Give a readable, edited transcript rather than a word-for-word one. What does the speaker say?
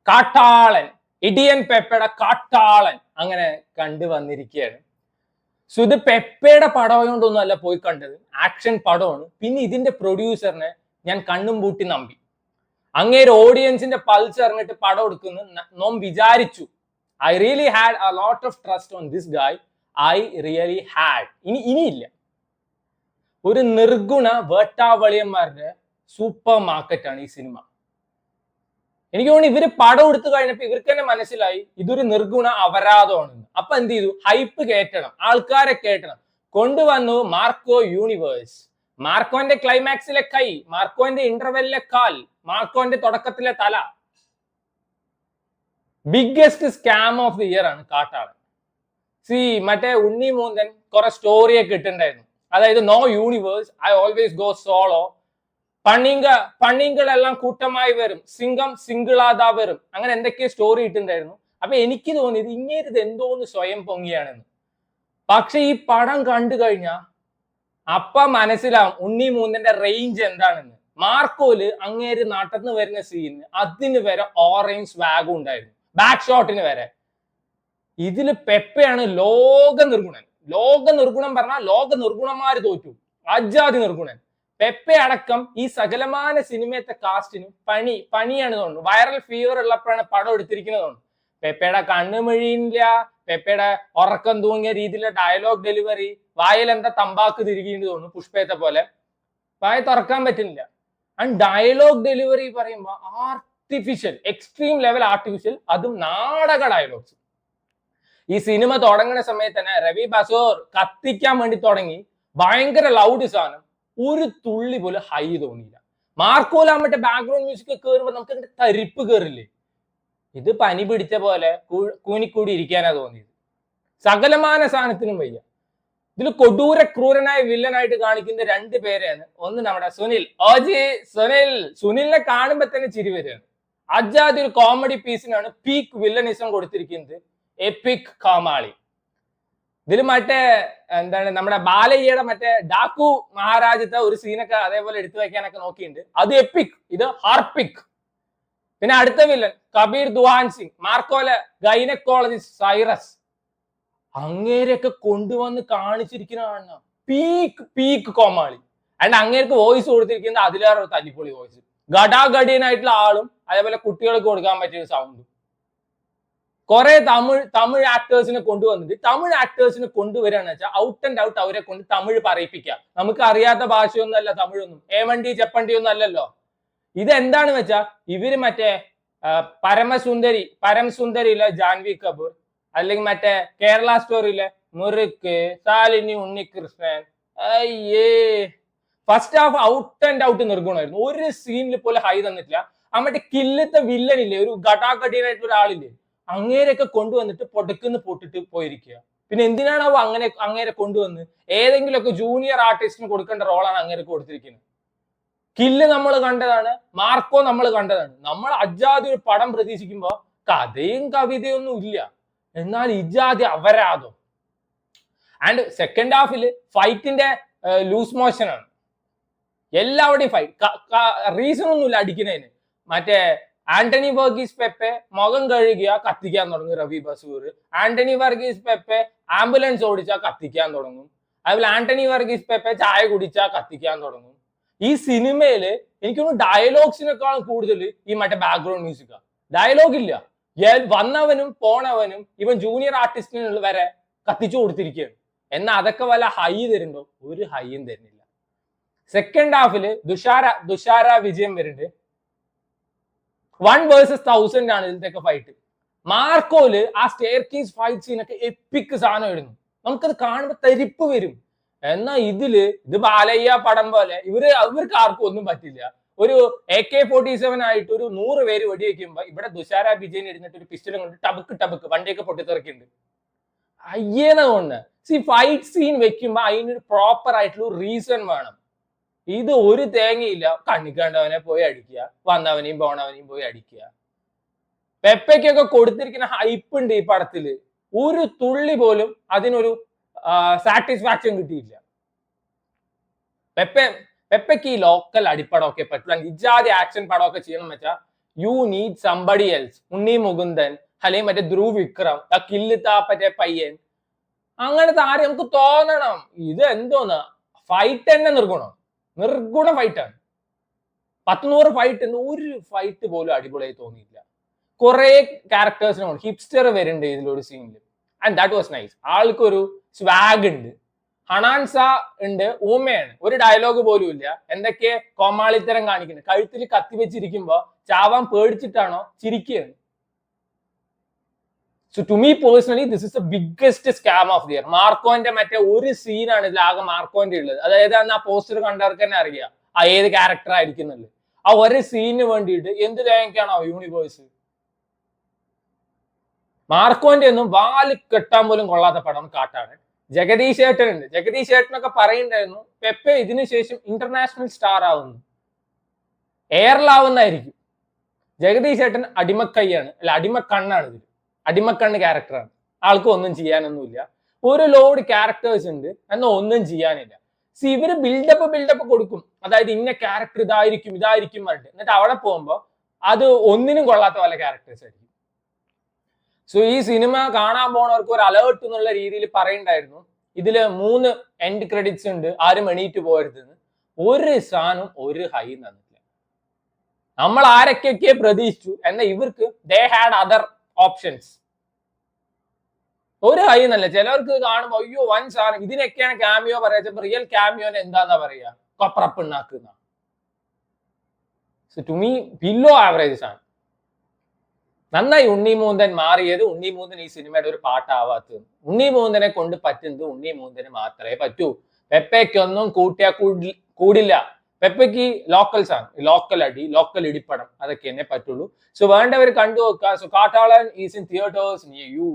കാട്ടാളൻ, ഇടിയൻ പെപ്പയുടെ കാട്ടാളൻ അങ്ങനെ കണ്ടു വന്നിരിക്കുകയാണ്. സോ ഇത് പെപ്പയുടെ പടമായോണ്ടൊന്നും അല്ല പോയി കണ്ടത്, ആക്ഷൻ പടമാണ്. പിന്നെ ഇതിന്റെ പ്രൊഡ്യൂസറിനെ ഞാൻ കണ്ണും പൂട്ടി നമ്പി. അങ്ങേര് ഓഡിയൻസിന്റെ പൾസ് അറിഞ്ഞിട്ട് പടം എടുക്കുന്നു നോം വിചാരിച്ചു. I really had a lot of trust on this guy. I really had. ഇനിയില്ല. ഒരു നിർഗുണ വേട്ടാവളിയന്മാരുടെ സൂപ്പർ മാർക്കറ്റാണ് ഈ സിനിമ. എനിക്ക് തോന്നുന്നു ഇവര് പടം എടുത്തു കഴിഞ്ഞപ്പോ ഇവർക്ക് തന്നെ മനസ്സിലായി ഇതൊരു നിർഗുണ അപരാധമാണെന്ന്. അപ്പൊ എന്ത് ചെയ്തു? ഹൈപ്പ് കയറ്റണം, ആൾക്കാരെ കയറ്റണം. കൊണ്ടുവന്നു മാർക്കോ യൂണിവേഴ്സ്. മാർക്കോന്റെ ക്ലൈമാക്സിലെ കൈ, മാർക്കോന്റെ ഇന്റർവെല്ലിലെ കാൽ, മാർക്കോന്റെ തുടക്കത്തിലെ തല. Biggest scam of the year ആണ് കാട്ടാളൻ. മറ്റേ ഉണ്ണി മൂന്തൻ കുറെ സ്റ്റോറിയൊക്കെ ഇട്ടുണ്ടായിരുന്നു. അതായത് no universe, I always go solo. പണികളെല്ലാം കൂട്ടമായി വരും, സിംഗം സിംഗിളാതാ വരും, അങ്ങനെ എന്തൊക്കെയോ സ്റ്റോറി ഇട്ടുണ്ടായിരുന്നു. അപ്പൊ എനിക്ക് തോന്നിയത് ഇങ്ങേരിത് എന്തോന്ന് സ്വയം പൊങ്ങിയാണെന്ന്. പക്ഷെ ഈ പടം കണ്ടു കഴിഞ്ഞാൽ അപ്പ മനസ്സിലാവും ഉണ്ണി മൂന്നന്റെ റേഞ്ച് എന്താണെന്ന്. മാർക്കോല് അങ്ങേര് നാട്ടിന്ന് വരുന്ന സീന് അതിന് വരെ ഓറഞ്ച് സ്വാഗും ഉണ്ടായിരുന്നു, ബാക്ക് ഷോട്ടിന് വരെ. ഇതില് പെപ്പയാണ് ലോക നിർഗുണൻ. ലോക നിർഗുണം പറഞ്ഞാൽ ലോക നിർഗുണന്മാര് തോറ്റു, അജാതി നിർഗുണൻ. പെപ്പെ അടക്കം ഈ സകലമാന സിനിമയത്തെ കാസ്റ്റിന് പണിയാണ് തോന്നുന്നു. വൈറൽ ഫീവർ ഉള്ളപ്പോഴാണ് പടം എടുത്തിരിക്കുന്നത് തോന്നുന്നു. പെപ്പയുടെ കണ്ണുമിഴിയില്ല, പെപ്പയുടെ ഉറക്കം തൂങ്ങിയ രീതിയിലുള്ള ഡയലോഗ് ഡെലിവറി, വായിൽ എന്താ തമ്പാക്ക് തിരികേണ്ടി തോന്നുന്നു പുഷ്പത്തെ പോലെ. വായ തുറക്കാൻ പറ്റുന്നില്ല. ആൻഡ് ഡയലോഗ് ഡെലിവറി പറയുമ്പോൾ ആർട്ടിഫിഷ്യൽ, എക്സ്ട്രീം ലെവൽ ആർട്ടിഫിഷ്യൽ, അതും നാടക ഡയലോഗ്സ്. ഈ സിനിമ തുടങ്ങുന്ന സമയത്ത് തന്നെ രവി ബസൂർ കത്തിക്കാൻ വേണ്ടി തുടങ്ങി, ഭയങ്കര ലൗഡ് സാധനം. ഒരു തുള്ളി പോലും ഹൈ തോന്നിയില്ല. മാർക്കോലാമട്ടെ ബാക്ക്ഗ്രൗണ്ട് മ്യൂസിക് കയറുമ്പോൾ നമുക്ക് അതിന്റെ തരിപ്പ് കയറില്ലേ, ഇത് പനി പിടിച്ച പോലെ കൂനിക്കൂടി ഇരിക്കാനാ തോന്നിയത്. സകലമാന സാധനത്തിനും വയ്യ. ഇതിൽ കൊടൂര ക്രൂരനായ വില്ലനായിട്ട് കാണിക്കുന്ന രണ്ട് പേരെയാണ്. ഒന്ന് നമ്മുടെ സുനിൽ, സുനിലിനെ കാണുമ്പോ തന്നെ ചിരി വരികയാണ്. അജാതി ഒരു കോമഡി പീസിനാണ് പീക്ക് വില്ലനിസം കൊടുത്തിരിക്കുന്നത്, എപ്പിക് കോമാളി. ഇതിൽ മറ്റേ എന്താണ് നമ്മുടെ ബാലയ്യയുടെ മറ്റേ ഡാക്കു മഹാരാജത്തെ ഒരു സീനൊക്കെ അതേപോലെ എടുത്തു വെക്കാനൊക്കെ നോക്കിയിട്ടുണ്ട്, അത് എപ്പിക്, ഇത് ഹാർപിക്. പിന്നെ അടുത്ത വില്ലൻ കബീർ ദുഹാൻ സിംഗ്, മാർക്കോലെ ഗൈനക്കോളജിസ്റ്റ് സൈറസ്. അങ്ങേരെയൊക്കെ കൊണ്ടുവന്ന് കാണിച്ചിരിക്കുന്നതാണ് പീക്ക് കോമാളി. ആൻഡ് അങ്ങേർക്ക് വോയിസ് കൊടുത്തിരിക്കുന്നത് അതിലേറെ തല്ലിപ്പൊളി വോയിസ്, ഗഡാഗഡിയനായിട്ടുള്ള ആളും അതേപോലെ കുട്ടികൾക്ക് കൊടുക്കാൻ പറ്റിയ സൗണ്ടും. കുറെ തമിഴ് ആക്ടേഴ്സിനെ കൊണ്ടുവന്നിട്ട് തമിഴ് ആക്ടേഴ്സിനെ കൊണ്ടുവരികയാണെന്ന് വെച്ചാൽ ഔട്ട് ആൻഡ് ഔട്ട് അവരെ കൊണ്ട് തമിഴ് പറയിപ്പിക്കാം. നമുക്ക് അറിയാത്ത ഭാഷയൊന്നും അല്ല തമിഴൊന്നും, ഏമണ്ടി ചെപ്പണ്ടി ഒന്നും അല്ലല്ലോ. ഇതെന്താണെന്ന് വെച്ചാൽ ഇവര് മറ്റേ പരംസുന്ദരിയിലെ ജാൻവി കപൂർ, അല്ലെങ്കിൽ മറ്റേ കേരള സ്റ്റോറിയിലെ മുറുക്ക്, സാലിനി ഉണ്ണികൃഷ്ണൻ. അയ്യേ, first half out and out നിർഗുണമായിരുന്നു. ഒരു സീനിൽ പോലെ ഹൈ തന്നിട്ടില്ല. ആ മറ്റേ കില്ലത്തെ വില്ലനില്ലേ, ഒരു ഗടാഗടിയനായിട്ടുള്ള ഒരാളില്ലേ, അങ്ങേരെയൊക്കെ കൊണ്ടുവന്നിട്ട് പൊട്ടിട്ട് പോയിരിക്കുക. പിന്നെ എന്തിനാണ് അങ്ങേരെ കൊണ്ടുവന്ന് ഏതെങ്കിലുമൊക്കെ ജൂനിയർ ആർട്ടിസ്റ്റിന് കൊടുക്കേണ്ട റോളാണ് അങ്ങേർക്ക് കൊടുത്തിരിക്കുന്നത്. കില്ല് നമ്മൾ കണ്ടതാണ്, മാർക്കോ നമ്മൾ കണ്ടതാണ്. നമ്മൾ അജാതി ഒരു പടം പ്രതീക്ഷിക്കുമ്പോ കഥയും കവിതയൊന്നും ഇല്ല, എന്നാൽ ഇജാതി അപരാധം. ആൻഡ് സെക്കൻഡ് ഹാഫില് ഫൈറ്റിന്റെ ലൂസ് മോഷൻ ആണ്. എല്ലാവരുടെയും ഫൈറ്റ്, റീസൺ ഒന്നുമില്ല അടിക്കുന്നതിന്. മറ്റേ ആന്റണി വർഗീസ് പെപ്പെ മുഖം കഴുകിയാ കത്തിക്കാൻ തുടങ്ങും രവി ബസൂർ. ആന്റണി വർഗീസ് പെപ്പെ ആംബുലൻസ് ഓടിച്ചാ കത്തിക്കാൻ തുടങ്ങും. അതുപോലെ ആന്റണി വർഗീസ് പെപ്പെ ചായ കുടിച്ചാ കത്തിക്കാൻ തുടങ്ങും. ഈ സിനിമയില് എനിക്കൊന്ന് ഡയലോഗ്സിനേക്കാളും കൂടുതൽ ഈ മറ്റേ ബാക്ക്ഗ്രൗണ്ട് മ്യൂസിക്കാ. ഡയലോഗ് ഇല്ല, വന്നവനും പോണവനും ഇവൻ ജൂനിയർ ആർട്ടിസ്റ്റിന് വരെ കത്തിച്ചു കൊടുത്തിരിക്കുകയാണ്. എന്നാൽ അതൊക്കെ വല്ല ഹൈ തരുന്നുണ്ടോ? ഒരു ഹൈയും തരുന്നില്ല. സെക്കൻഡ് ഹാഫില് തുഷാര വിജയം വരുന്നുണ്ട്. 1 vs 1000 ആണ് ഇതിന്റെയൊക്കെ ഫൈറ്റ്. മാർക്കോല് ആ സ്റ്റെയർ കേസ് ഫൈറ്റ് സീനൊക്കെ എപ്പിക് സാധനം ഇടുന്നു, നമുക്കത് കാണുമ്പോൾ തരിപ്പ് വരും. എന്നാൽ ഇത് ബാലയ്യ പടം പോലെ ഇവർക്ക് ആർക്കും ഒന്നും പറ്റില്ല. ഒരു AK-47 ആയിട്ട് ഒരു 100 പേര് വെടിവെക്കുമ്പോ ഇവിടെ തുഷാര വിജയൻ ഇരുന്നിട്ട് ഒരു പിസ്റ്റലും കൊണ്ട് ടബക്ക് വണ്ടിയൊക്കെ പൊട്ടിത്തെറിക്കുന്നുണ്ട്. അയ്യേന്ന തോന്നുന്നു. ഫൈറ്റ് സീൻ വെക്കുമ്പോ അതിനൊരു പ്രോപ്പർ ആയിട്ടുള്ള റീസൺ വേണം. ഇത് ഒരു തേങ്ങയില്ല, കണ്ണിക്കണ്ടവനെ പോയി അടിക്കുക, വന്നവനെയും പോണവനെയും പോയി അടിക്കുക. പെപ്പയ്ക്കൊക്കെ കൊടുത്തിരിക്കുന്ന ഹൈപ്പ് ഉണ്ട് ഈ പടത്തില്, ഒരു തുള്ളി പോലും അതിനൊരു സാറ്റിസ്ഫാക്ഷൻ കിട്ടിയില്ല. പെപ്പയ്ക്ക് ഈ ലോക്കൽ അടിപ്പടമൊക്കെ പറ്റില്ല, ഇജാതി ആക്ഷൻ പടമൊക്കെ ചെയ്യണം വെച്ചാൽ you need somebody else. Unni Mukundan അല്ലെങ്കിൽ മറ്റേ ധ്രുവ് വിക്രം, ആ കില്ല് താപ്പറ്റേ പയ്യൻ, അങ്ങനത്തെ ആരും നമുക്ക് തോന്നണം. ഇത് എന്തോന്ന് ഫൈറ്റ് തന്നെ നിർഗുണ ഫൈറ്റാണ്. 100 ഫൈറ്റ് ഒരു ഫൈറ്റ് പോലും അടിപൊളിയായി തോന്നിയില്ല. കുറെ ക്യാരക്ടേഴ്സിനെ ഹിപ്സ്റ്റർ വരുന്നുണ്ട് ഇതിലൊരു സീനിൽ, ആൻഡ് ദാറ്റ് വാസ് നൈസ്. ആൾക്കൊരു സ്വാഗ് ഉണ്ട്. ഹണാൻസ ഉണ്ട്, ഊമയാണ്, ഒരു ഡയലോഗ് പോലും ഇല്ല. എന്തൊക്കെ കോമാളിത്തരം കാണിക്കുന്നത്, കഴുത്തിൽ കത്തി വെച്ചിരിക്കുമ്പോ ചാവാൻ പേടിച്ചിട്ടാണോ ചിരിക്കുകയാണ്. So to me personally this is the biggest scam of the year. മാർക്കോന്റെ മറ്റേ ഒരു സീനാണ് ഇതിലാകെ മാർക്കോന്റെ ഉള്ളത്. അതായത് അന്ന് ആ പോസ്റ്റർ കണ്ടവർക്ക് തന്നെ അറിയാം ആ ഏത് ക്യാരക്ടർ ആയിരിക്കുന്നുള്ളത്. ആ ഒരു സീനിന് വേണ്ടിയിട്ട് എന്ത് തേങ്ങാണോ യൂണിവേഴ്സ്. മാർക്കോന്റെ ഒന്നും വാല് കെട്ടാൻ പോലും കൊള്ളാത്ത പടം കാട്ടാണ്. ജഗദീഷ് ഏട്ടൻ ഉണ്ട്. ജഗദീഷ് ഏട്ടനൊക്കെ പറയുണ്ടായിരുന്നു പെപ്പെ ഇതിനുശേഷം ഇന്റർനാഷണൽ സ്റ്റാർ ആവുന്നു, എയറിലാവുന്നായിരിക്കും. ജഗദീഷ് ഏട്ടൻ അടിമക്കൈയാണ്, അല്ല അടിമക്കണ്ണാണ്. ഇതിൽ അടിമക്കണ്ണ് ക്യാരക്ടറാണ്. ആൾക്ക് ഒന്നും ചെയ്യാനൊന്നുമില്ല. ഒരു ലോഡ് ക്യാരക്ടേഴ്സ് ഉണ്ട്, എന്നാൽ ഒന്നും ചെയ്യാനില്ല. ഇവര് ബിൽഡപ്പ് കൊടുക്കും. അതായത് ഇന്ന ക്യാരക്ടർ ഇതായിരിക്കും പറഞ്ഞിട്ട്, എന്നിട്ട് അവിടെ പോകുമ്പോ അത് ഒന്നിനും കൊള്ളാത്ത പല ക്യാരക്ടേഴ്സ് ആയിരിക്കും. സോ ഈ സിനിമ കാണാൻ പോണവർക്ക് ഒരു അലേർട്ട് എന്നുള്ള രീതിയിൽ പറയണ്ടായിരുന്നു, ഇതില് 3 എൻഡ് ക്രെഡിറ്റ്സ് ഉണ്ട്, ആരും എണീറ്റ് പോകരുതെന്ന്. ഒരു സാധനം ഒരു ഹൈ തന്നില്ല. നമ്മൾ ആരൊക്കെ പ്രതീക്ഷിച്ചു, എന്നാൽ ഇവർക്ക് ദേ ഹാഡ് അതർ ഓപ്ഷൻസ്. ഒരു ഹൈ എന്നല്ല. ചിലവർക്ക് കാണുമ്പോ അയ്യോ വൻ സാധനം, ഇതിനൊക്കെയാണ് ക്യാമിയോ പറയാ. റിയൽ ക്യാമിയോനെ എന്താന്നാ പറയാ, കൊപ്രപ്പിണ്ണാക്കുന്ന. So to me below average ആണ്. നന്നായി ഉണ്ണി മുകുന്ദൻ മാറിയത്, ഉണ്ണി മുകുന്ദൻ ഈ സിനിമയുടെ ഒരു പാട്ടാവാത്തത്. ഉണ്ണി മുകുന്ദനെ കൊണ്ട് പറ്റുന്നത് ഉണ്ണി മുകുന്ദന് മാത്രമേ പറ്റൂ. പെപ്പയ്ക്കൊന്നും കൂട്ടിയാ കൂടില്ല. പെപ്പയ്ക്ക് ലോക്കൽസ് ആണ്, ലോക്കൽ അടി, ലോക്കൽ ഇടിപ്പടം, അതൊക്കെ എന്നെ പറ്റുള്ളൂ. സോ വേണ്ടവർ കണ്ടു നോക്കുക. So Kattalan is in theatres near U.